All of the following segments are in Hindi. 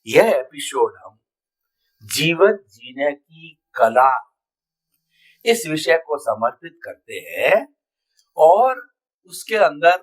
यह एपिसोड हम जीवन जीने की कला इस विषय को समर्पित करते हैं और उसके अंदर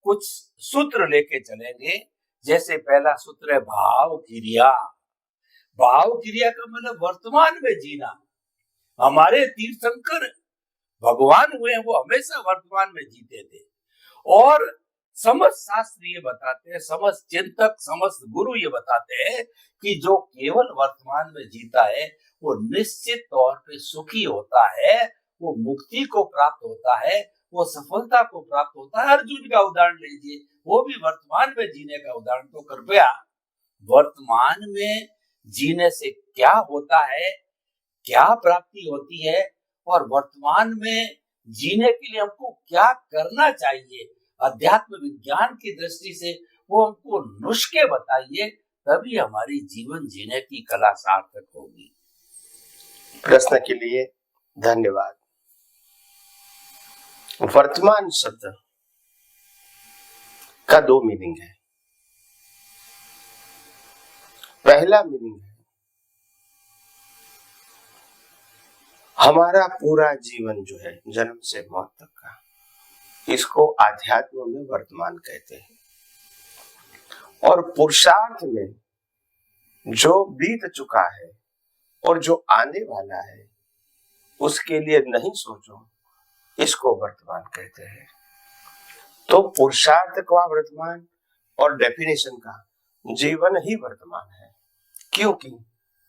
कुछ सूत्र लेके चलेंगे। जैसे पहला सूत्र है भाव क्रिया। भाव क्रिया का मतलब वर्तमान में जीना। हमारे तीर्थंकर भगवान हुए हैं, वो हमेशा वर्तमान में जीते थे। और समस्त शास्त्र ये बताते हैं, समस्त चिंतक, समस्त गुरु ये बताते हैं कि जो केवल वर्तमान में जीता है वो निश्चित तौर पे सुखी होता है, वो मुक्ति को प्राप्त होता है, वो सफलता को प्राप्त होता है। अर्जुन का उदाहरण लीजिए, वो भी वर्तमान में जीने का उदाहरण। तो कृपया वर्तमान में जीने से क्या होता है, क्या प्राप्ति होती है और वर्तमान में जीने के लिए हमको क्या करना चाहिए, अध्यात्म विज्ञान की दृष्टि से वो हमको नुस्खे बताइए, तभी हमारी जीवन जीने की कला सार्थक होगी। प्रश्न के लिए धन्यवाद। वर्तमान शब्द का दो मीनिंग है। पहला मीनिंग है हमारा पूरा जीवन जो है जन्म से मौत तक का, इसको आध्यात्म में वर्तमान कहते हैं। और पुरुषार्थ में जो बीत चुका है और जो आने वाला है उसके लिए नहीं सोचो, इसको वर्तमान कहते हैं। तो पुरुषार्थ का वर्तमान और डेफिनेशन का जीवन ही वर्तमान है, क्योंकि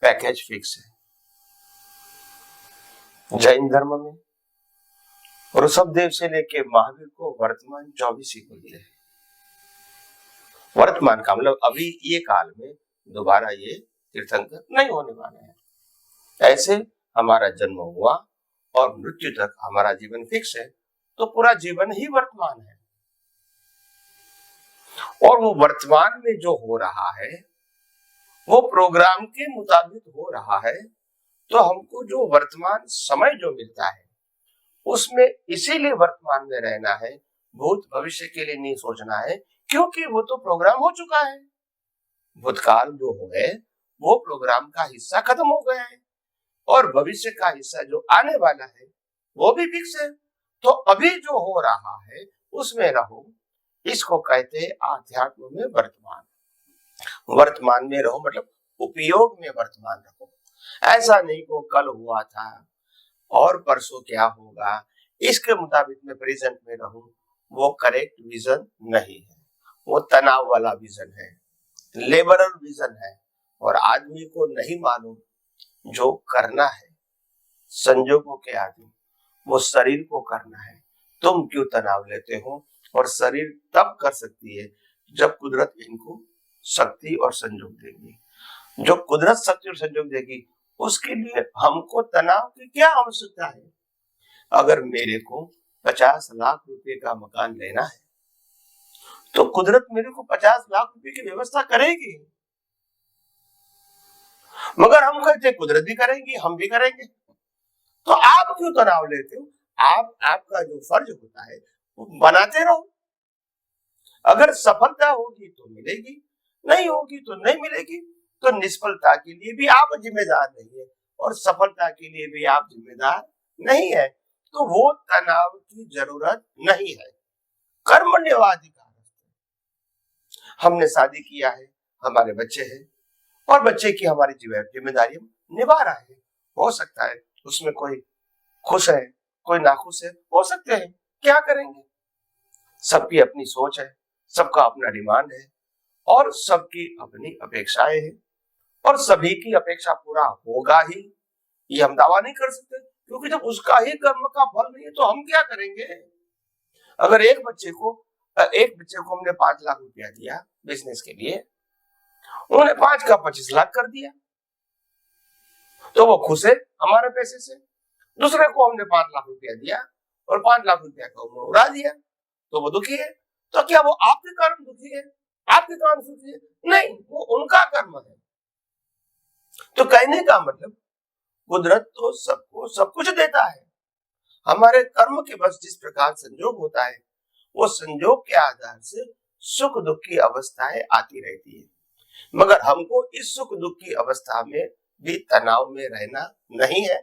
पैकेज फिक्स है। जैन धर्म में ऋषभदेव से लेके महावीर को वर्तमान 24 ही बोलते हैं। वर्तमान का मतलब अभी ये काल में दोबारा ये तीर्थंकर नहीं होने वाले हैं। ऐसे हमारा जन्म हुआ और मृत्यु तक हमारा जीवन फिक्स है, तो पूरा जीवन ही वर्तमान है। और वो वर्तमान में जो हो रहा है वो प्रोग्राम के मुताबिक हो रहा है। तो हमको जो वर्तमान समय जो मिलता है उसमें इसीलिए वर्तमान में रहना है, भूत भविष्य के लिए नहीं सोचना है, क्योंकि वो तो प्रोग्राम हो चुका है। भूतकाल जो है वो प्रोग्राम का हिस्सा खत्म हो गया है और भविष्य का हिस्सा जो आने वाला है वो भी फिक्स है। तो अभी जो हो रहा है उसमें रहो, इसको कहते हैं आध्यात्म में वर्तमान। वर्तमान में रहो मतलब उपयोग में वर्तमान रहो। ऐसा नहीं को कल हुआ था और परसों क्या होगा, इसके मुताबिक मैं प्रेजेंट में रहूं, वो करेक्ट विजन नहीं है। वो तनाव वाला विजन है, लेबरल विजन है। और आदमी को नहीं मालूम जो करना है संजोगों के आदमी, वो शरीर को करना है। तुम क्यों तनाव लेते हो? और शरीर तब कर सकती है जब कुदरत इनको शक्ति और संयोग देगी। जो कुदरत शक्ति और संयोग देगी उसके लिए हमको तनाव की क्या आवश्यकता है? अगर मेरे को 50 लाख रुपए का मकान लेना है तो कुदरत मेरे को 50 लाख रुपए की व्यवस्था करेगी। मगर हम कहते कुदरत भी करेंगी, हम भी करेंगे। तो आप क्यों तनाव लेते हो? आपका जो फर्ज होता है वो बनाते रहो। अगर सफलता होगी तो मिलेगी, नहीं होगी तो नहीं मिलेगी। तो निष्फलता के लिए भी आप जिम्मेदार नहीं है और सफलता के लिए भी आप जिम्मेदार नहीं है। तो वो तनाव की जरूरत नहीं है। कर्मण्यवाधिकार, हमने शादी किया है, हमारे बच्चे हैं और बच्चे की हमारी जिम्मेदारी निभा रहा है। हो सकता है उसमें कोई खुश है, कोई नाखुश है, हो सकते हैं, क्या करेंगे? सबकी अपनी सोच है, सबका अपना डिमांड है और सबकी अपनी अपेक्षाएं हैं और सभी की अपेक्षा पूरा होगा ही, ये हम दावा नहीं कर सकते, क्योंकि जब उसका ही कर्म का फल नहीं है तो हम क्या करेंगे? अगर एक बच्चे को हमने 5 लाख रुपया दिया बिजनेस के लिए, उन्होंने 5 का 25 लाख कर दिया, तो वो खुश है हमारे पैसे से। दूसरे को हमने 5 लाख रुपया दिया और 5 लाख रुपया का उन्होंने उड़ा दिया, तो वो दुखी है। तो क्या वो आपके कारण दुखी है, आपके कारण सुखी है? नहीं, वो उनका कर्म है। तो कहने का मतलब कुदरत तो सबको सब कुछ देता है। हमारे कर्म के बस जिस प्रकार संयोग होता है, वो संयोग के आधार से सुख दुख की अवस्थाएं आती रहती है। मगर हमको इस सुख दुख की अवस्था में भी तनाव में रहना नहीं है।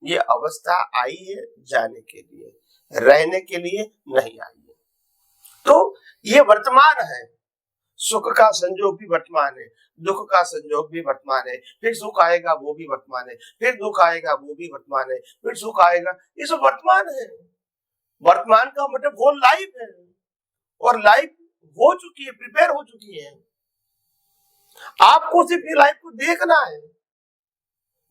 ये अवस्था आई है जाने के लिए, रहने के लिए नहीं आई है। तो ये वर्तमान है, सुख का संयोग भी वर्तमान है, दुख का संयोग भी वर्तमान है, फिर सुख आएगा वो भी वर्तमान है, फिर दुख आएगा वो भी वर्तमान है, फिर सुख आएगा, ये सब वर्तमान है। वर्तमान का मतलब वो लाइफ है, और लाइफ हो चुकी है, प्रिपेयर हो चुकी है। आपको सिर्फ ये लाइफ को देखना है,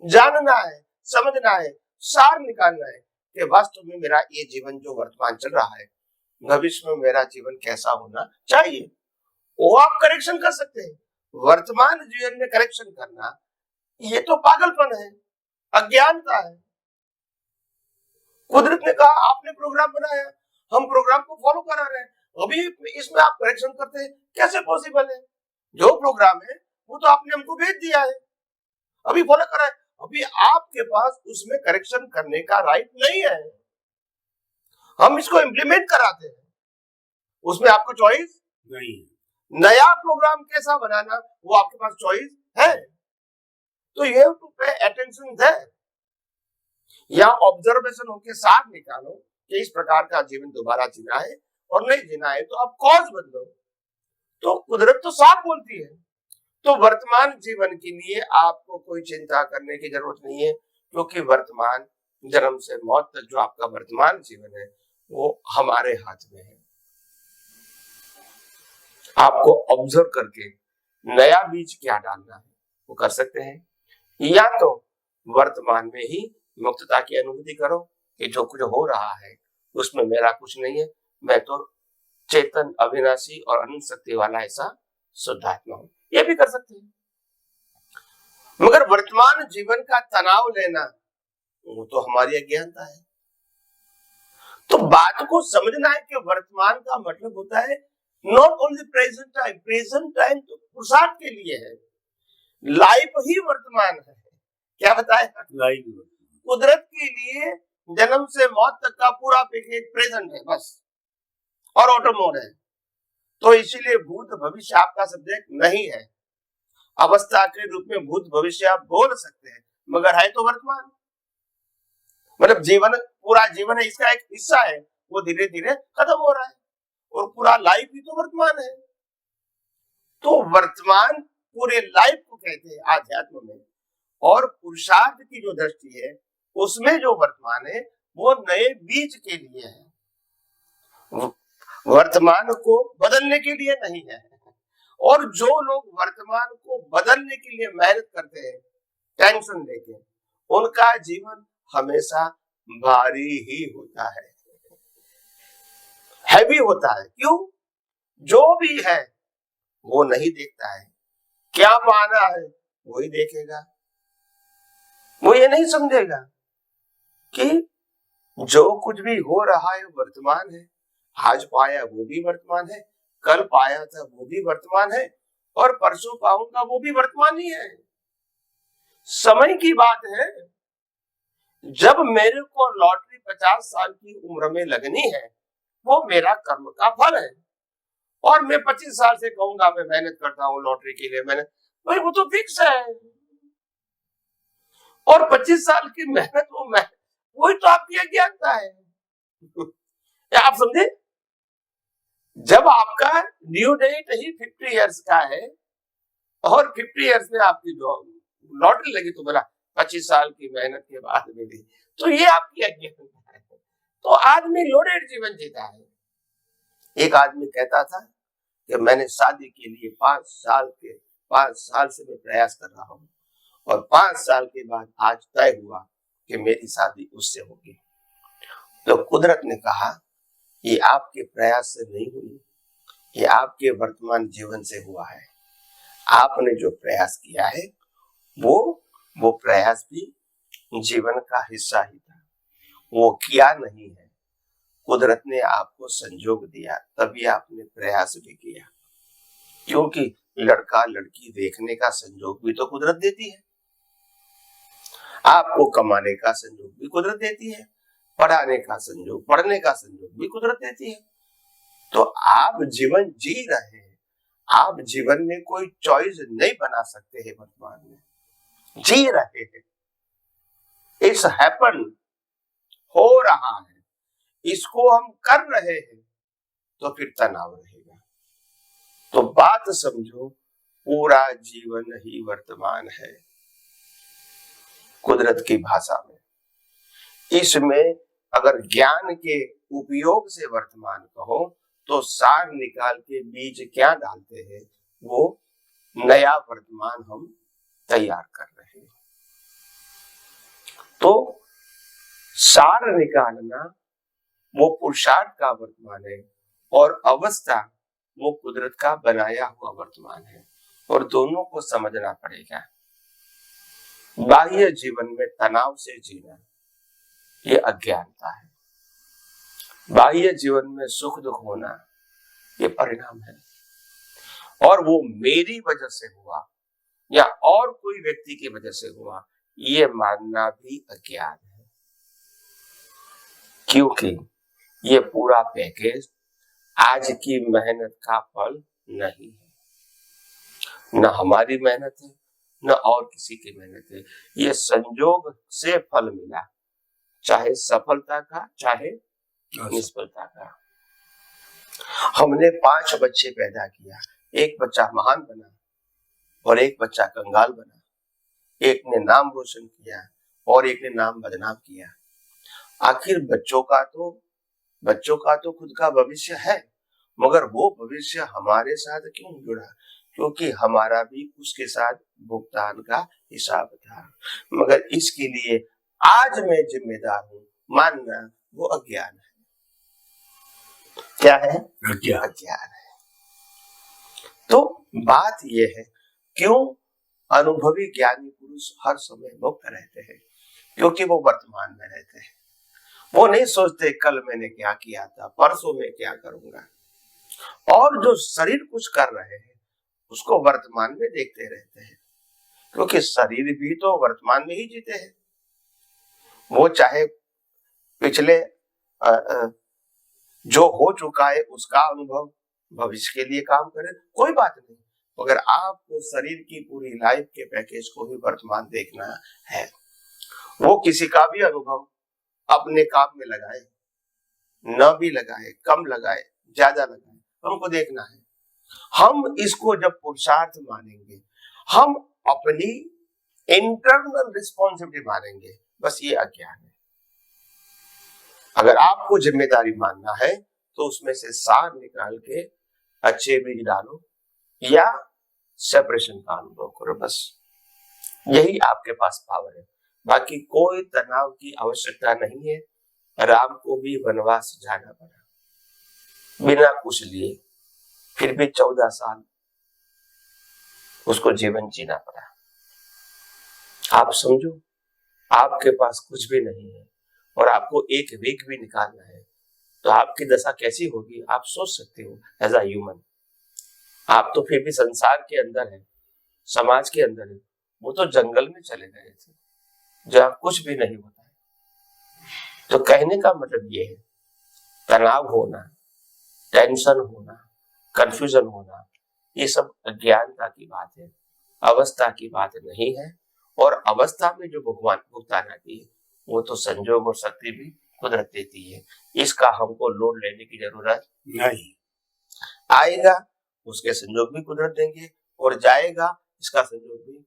जानना है, समझना है, सार निकालना है कि वास्तव में मेरा ये जीवन जो वर्तमान चल रहा है, भविष्य में मेरा जीवन कैसा होना चाहिए। वो आप करेक्शन कर सकते हैं। वर्तमान जीवन में करेक्शन करना ये तो पागलपन है, अज्ञानता है। कुदरत ने कहा आपने प्रोग्राम बनाया, हम प्रोग्राम को फॉलो करा रहे हैं, अभी इसमें आप करेक्शन करते हैं, कैसे पॉसिबल है? जो प्रोग्राम है वो तो आपने हमको भेज दिया है, अभी फॉलो करा है, अभी आपके पास उसमें करेक्शन करने का राइट नहीं है। हम इसको इम्प्लीमेंट कराते हैं, उसमें आपको चॉइस नहीं। नया प्रोग्राम कैसा बनाना वो आपके पास चॉइस है। तो you have to pay attention there, या ऑब्जर्वेशन होके साथ निकालो कि इस प्रकार का जीवन दोबारा जीना है, और नहीं जीना है तो आप कॉज बदलो। तो कुदरत तो साफ बोलती है। तो वर्तमान जीवन के लिए आपको कोई चिंता करने की जरूरत नहीं है, क्योंकि वर्तमान जन्म से मौत तक जो आपका वर्तमान जीवन है वो हमारे हाथ में है। आपको ऑब्जर्व करके नया बीज क्या डालना है वो कर सकते हैं, या तो वर्तमान में ही मुक्तता की अनुभूति करो कि जो कुछ हो रहा है उसमें मेरा कुछ नहीं है, मैं तो चेतन, अविनाशी और अनंत शक्ति वाला ऐसा शुद्ध आत्मा हूं। ये भी कर सकते हैं। मगर वर्तमान जीवन का तनाव लेना वो तो हमारी अज्ञानता है। तो बात को समझना है कि वर्तमान का मतलब होता है not only present time. Present time तो पुरुषार्थ के लिए है, लाइफ ही वर्तमान है। क्या बताया? लाइफ कुदरत के लिए जन्म से मौत तक का पूरा पैकेज प्रेजेंट है बस, और ऑटो मोड है। तो इसीलिए भूत भविष्य आपका सब्जेक्ट नहीं है। अवस्था के रूप में भूत भविष्य आप बोल सकते हैं, मगर है तो वर्तमान। मतलब जीवन, पूरा जीवन है, इसका एक हिस्सा है, वो धीरे धीरे खत्म हो रहा है, और पूरा लाइफ भी तो वर्तमान है। तो वर्तमान पूरे लाइफ को कहते हैं आध्यात्म में, और पुरुषार्थ की जो दृष्टि है उसमें जो वर्तमान है वो नए बीज के लिए है, वर्तमान को बदलने के लिए नहीं है। और जो लोग वर्तमान को बदलने के लिए मेहनत करते हैं टेंशन लेके, उनका जीवन हमेशा भारी ही होता है, हैवी होता है। क्यों? जो भी है वो नहीं देखता है, क्या पाना है वही देखेगा। वो ये नहीं समझेगा कि जो कुछ भी हो रहा है वर्तमान है, आज पाया वो भी वर्तमान है, कल पाया था वो भी वर्तमान है, और परसों पाऊंगा वो भी वर्तमान ही है। समय की बात है, जब मेरे को लॉटरी 50 साल की उम्र में लगनी है वो मेरा कर्म का फल है, और मैं 25 साल से कहूंगा मैं मेहनत करता हूँ लॉटरी के लिए, मैंने भाई वो तो फिक्स है। और 25 साल की मेहनत वही तो आपकी अज्ञानता है। आप समझे? जब आपका ड्यू डेट ही 50 इयर्स का है, और 50 इयर्स में आपकी जो लॉटरी लगी तो बोला 25 साल की मेहनत के बाद मिली, तो ये आपकी अज्ञानता है। तो आदमी लोडेड जीवन जीता है। एक आदमी कहता था कि मैंने शादी के लिए 5 साल से मैं प्रयास कर रहा हूँ, और 5 साल के बाद आज तय हुआ कि मेरी शादी उससे होगी। तो कुदरत ने कहा ये आपके प्रयास से नहीं हुई, ये आपके वर्तमान जीवन से हुआ है। आपने जो प्रयास किया है वो प्रयास भी जीवन का हिस्सा ही था, वो किया नहीं है। कुदरत ने आपको संजोग दिया, तभी आपने प्रयास भी किया। क्योंकि लड़का लड़की देखने का संजोग भी तो कुदरत देती है, आपको कमाने का संजोग भी कुदरत देती है, पढ़ने का संजोग भी कुदरत देती है। तो आप जीवन जी रहे हैं, आप जीवन में कोई चॉइस नहीं बना सकते हैं, वर्तमान में जी रहे हैं, इट्स हैपन, हो रहा है, इसको हम कर रहे हैं, तो फिर तनाव रहेगा। तो बात समझो, पूरा जीवन ही वर्तमान है कुदरत की भाषा में। इसमें अगर ज्ञान के उपयोग से वर्तमान कहो तो सार निकाल के बीज क्या डालते हैं, वो नया वर्तमान हम तैयार कर रहे हैं। तो सार निकालना वो पुरुषार्थ का वर्तमान है और अवस्था वो कुदरत का बनाया हुआ वर्तमान है, और दोनों को समझना पड़ेगा। बाह्य जीवन में तनाव से जीना ये अज्ञानता है, बाह्य जीवन में सुख दुख होना ये परिणाम है, और वो मेरी वजह से हुआ या और कोई व्यक्ति की वजह से हुआ ये मानना भी अज्ञान है। क्योंकि ये पूरा पैकेज आज की मेहनत का फल नहीं है, न हमारी मेहनत है न और किसी की मेहनत है, ये संजोग से फल मिला, चाहे सफलता का चाहे निष्फलता का। हमने 5 बच्चे पैदा किया, एक बच्चा महान बना और एक बच्चा कंगाल बना, एक ने नाम रोशन किया और एक ने नाम बदनाम किया। आखिर बच्चों का तो खुद का भविष्य है, मगर वो भविष्य हमारे साथ क्यों जुड़ा? क्योंकि हमारा भी उसके साथ भुगतान का हिसाब था, मगर इसके लिए आज मैं जिम्मेदार हूं मानना वो अज्ञान है। क्या है? अज्ञान है। तो बात यह है, क्यों अनुभवी ज्ञानी पुरुष हर समय मुक्त रहते हैं? क्योंकि वो वर्तमान में रहते हैं। वो नहीं सोचते कल मैंने क्या किया था, परसों में क्या करूंगा। और जो शरीर कुछ कर रहे हैं उसको वर्तमान में देखते रहते हैं, क्योंकि शरीर भी तो वर्तमान में ही जीते हैं। वो चाहे पिछले जो हो चुका है उसका अनुभव भविष्य के लिए काम करे, कोई बात नहीं, मगर आपको शरीर की पूरी लाइफ के पैकेज को ही वर्तमान देखना है। वो किसी का भी अनुभव अपने काम में लगाए, न भी लगाए, कम लगाए, ज्यादा लगाए, हमको देखना है। हम इसको जब पुरुषार्थ मानेंगे, हम अपनी इंटरनल रिस्पॉन्सिबिलिटी मानेंगे, बस ये अज्ञान है। अगर आपको जिम्मेदारी मानना है तो उसमें से सार निकाल के अच्छे बीज डालो या सेपरेशन का अनुभव करो, बस यही आपके पास पावर है। बाकी कोई तनाव की आवश्यकता नहीं है। राम को भी वनवास जाना पड़ा बिना कुछ लिए, फिर भी 14 साल उसको जीवन जीना पड़ा। आप समझो, आपके पास कुछ भी नहीं है और आपको एक वीक भी निकालना है तो आपकी दशा कैसी होगी आप सोच सकते हो। एज अ ह्यूमन आप तो फिर भी संसार के अंदर है, समाज के अंदर है, वो तो जंगल में चले गए थे जहां कुछ भी नहीं होता है। तो कहने का मतलब ये है, तनाव होना, टेंशन होना, कंफ्यूजन होना, ये सब अज्ञानता की बात है, अवस्था की बात नहीं है। और अवस्था में जो भगवान भुगतान आती है वो तो संजोग और शक्ति भी कुदरत देती है, इसका हमको लोड लेने की जरूरत नहीं। आएगा उसके संजोग भी कुदरत देंगे और जाएगा इसका संजोग भी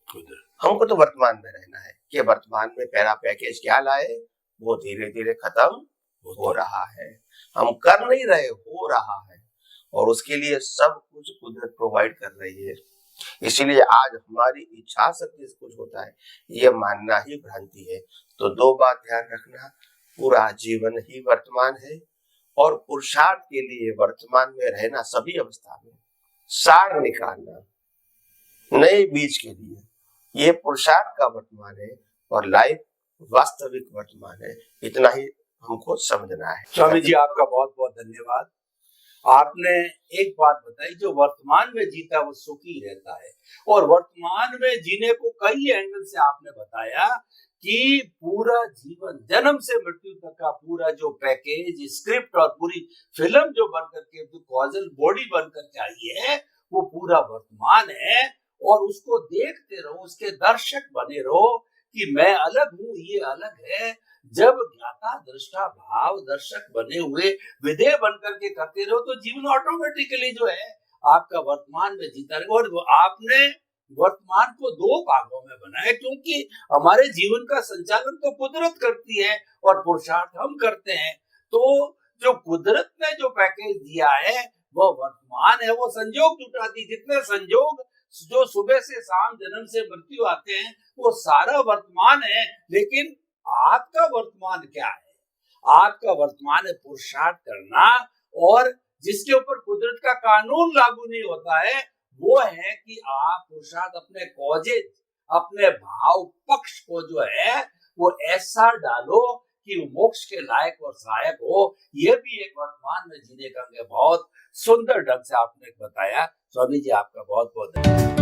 कुदरत। हमको तो वर्तमान में रहना है कि वर्तमान में पहला पैकेज क्या लाए, वो धीरे धीरे खत्म हो रहा है, हम कर नहीं रहे, हो रहा है, और उसके लिए सब कुछ कुदरत प्रोवाइड कर रही है। इसीलिए आज हमारी इच्छा शक्ति से कुछ होता है ये मानना ही भ्रांति है। तो 2 बात ध्यान रखना, पूरा जीवन ही वर्तमान है और पुरुषार्थ के लिए वर्तमान में रहना, सभी अवस्था में सार निकालना नए बीज के लिए, ये पुरुषार्थ का वर्तमान है और लाइफ वास्तविक वर्तमान है। इतना ही हमको समझना है। स्वामी जी आपका बहुत बहुत धन्यवाद। आपने एक बात बताई, जो वर्तमान में जीता वो सुखी रहता है, और वर्तमान में जीने को कई एंगल से आपने बताया कि पूरा जीवन जन्म से मृत्यु तक का पूरा जो पैकेज, स्क्रिप्ट और पूरी फिल्म जो बनकर के, जो कॉजल बॉडी बनकर के आई है, वो पूरा वर्तमान है, और उसको देखते रहो, उसके दर्शक बने रहो कि मैं अलग हूँ, ये अलग है। जब ज्ञाता दृष्टा भाव दर्शक बने हुए विधेय बन करके करते रहो तो जीवन ऑटोमेटिकली जो है आपका वर्तमान में जीता रहेगा। और आपने वर्तमान को दो भागों में बनाया, क्योंकि हमारे जीवन का संचालन तो कुदरत करती है और पुरुषार्थ हम करते हैं। तो जो कुदरत ने जो पैकेज दिया है वो वर्तमान है, वो संजोग जुटाती, जितने संजोग जो सुबह से शाम जन्म से मृत्यु आते हैं वो सारा वर्तमान है। लेकिन आपका वर्तमान क्या है? आपका वर्तमान है पुरुषार्थ करना, और जिसके ऊपर कुदरत का कानून लागू नहीं होता है वो है कि आप पुरुषार्थ अपने कॉजेज, अपने भाव पक्ष को जो है वो ऐसा डालो कि मोक्ष के लायक और सहायक हो। ये भी एक वर्तमान में जीने का बहुत सुंदर ढंग से आपने बताया। स्वामी जी, आपका बहुत बहुत धन्यवाद।